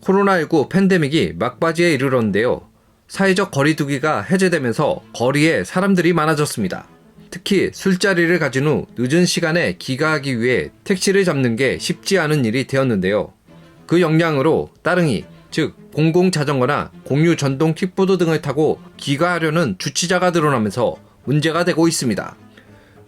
코로나19 팬데믹이 막바지에 이르렀는데요. 사회적 거리두기가 해제되면서 거리에 사람들이 많아졌습니다. 특히 술자리를 가진 후 늦은 시간에 귀가하기 위해 택시를 잡는 게 쉽지 않은 일이 되었는데요. 그 영향으로 따릉이, 즉 공공자전거나 공유 전동 킥보드 등을 타고 귀가하려는 주치자가 늘어나면서 문제가 되고 있습니다.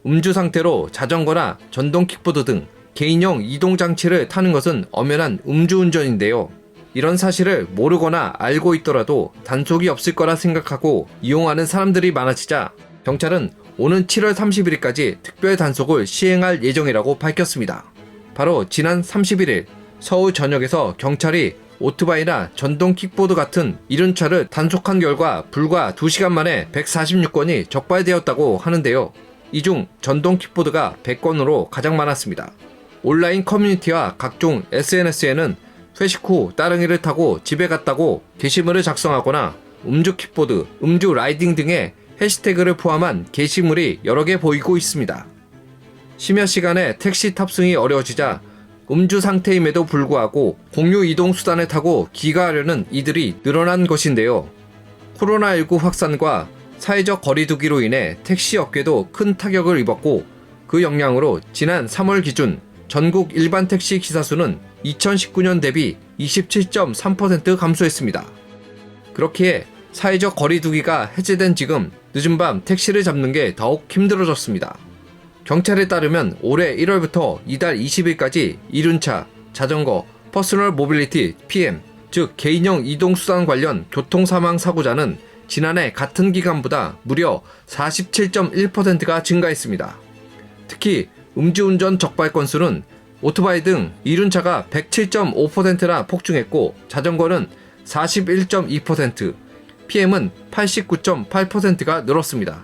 음주 상태로 자전거나 전동 킥보드 등 개인용 이동장치를 타는 것은 엄연한 음주운전인데요. 이런 사실을 모르거나 알고 있더라도 단속이 없을 거라 생각하고 이용하는 사람들이 많아지자 경찰은 오는 7월 30일까지 특별 단속을 시행할 예정이라고 밝혔습니다. 바로 지난 31일 서울 전역에서 경찰이 오토바이나 전동 킥보드 같은 이륜차를 단속한 결과 불과 2시간 만에 146건이 적발되었다고 하는데요. 이 중 전동 킥보드가 100건으로 가장 많았습니다. 온라인 커뮤니티와 각종 SNS에는 회식 후 따릉이를 타고 집에 갔다고 게시물을 작성하거나 음주 킥보드, 음주 라이딩 등의 해시태그를 포함한 게시물이 여러 개 보이고 있습니다. 심야 시간에 택시 탑승이 어려워지자 음주 상태임에도 불구하고 공유 이동 수단을 타고 귀가하려는 이들이 늘어난 것인데요. 코로나19 확산과 사회적 거리두기로 인해 택시 업계도 큰 타격을 입었고 그 영향으로 지난 3월 기준 전국 일반 택시 기사 수는 2019년 대비 27.3% 감소했습니다. 그렇기에 사회적 거리두기가 해제된 지금 늦은 밤 택시를 잡는 게 더욱 힘들어졌습니다. 경찰에 따르면 올해 1월부터 이달 20일까지 이륜차, 자전거, 퍼스널 모빌리티 PM, 즉 개인형 이동수단 관련 교통사망 사고자는 지난해 같은 기간보다 무려 47.1%가 증가했습니다. 특히 음주운전 적발 건수는 오토바이 등 이륜차가 107.5%나 폭증했고 자전거는 41.2%, PM은 89.8%가 늘었습니다.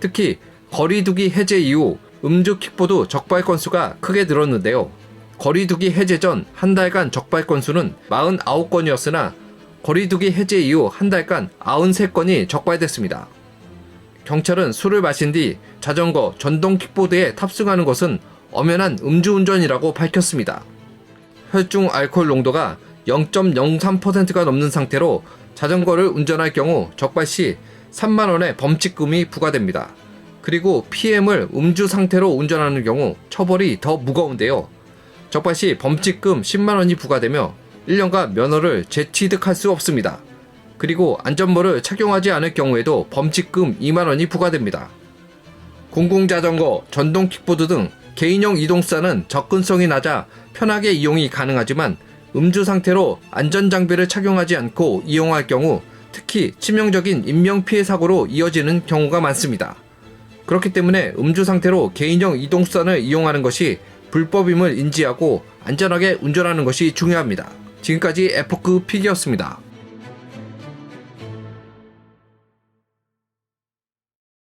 특히 거리두기 해제 이후 음주 킥보드 적발 건수가 크게 늘었는데요. 거리두기 해제 전 한 달간 적발 건수는 49건이었으나 거리두기 해제 이후 한 달간 93건이 적발됐습니다. 경찰은 술을 마신 뒤 자전거, 전동 킥보드에 탑승하는 것은 엄연한 음주운전이라고 밝혔습니다. 혈중 알코올 농도가 0.03%가 넘는 상태로 자전거를 운전할 경우 적발 시 3만원의 범칙금이 부과됩니다. 그리고 PM을 음주 상태로 운전하는 경우 처벌이 더 무거운데요. 적발 시 범칙금 10만원이 부과되며 1년간 면허를 재취득할 수 없습니다. 그리고 안전모를 착용하지 않을 경우에도 범칙금 2만원이 부과됩니다. 공공자전거, 전동 킥보드 등 개인용 이동수단은 접근성이 낮아 편하게 이용이 가능하지만 음주 상태로 안전장비를 착용하지 않고 이용할 경우 특히 치명적인 인명피해 사고로 이어지는 경우가 많습니다. 그렇기 때문에 음주 상태로 개인용 이동수단을 이용하는 것이 불법임을 인지하고 안전하게 운전하는 것이 중요합니다. 지금까지 에포크 픽이었습니다.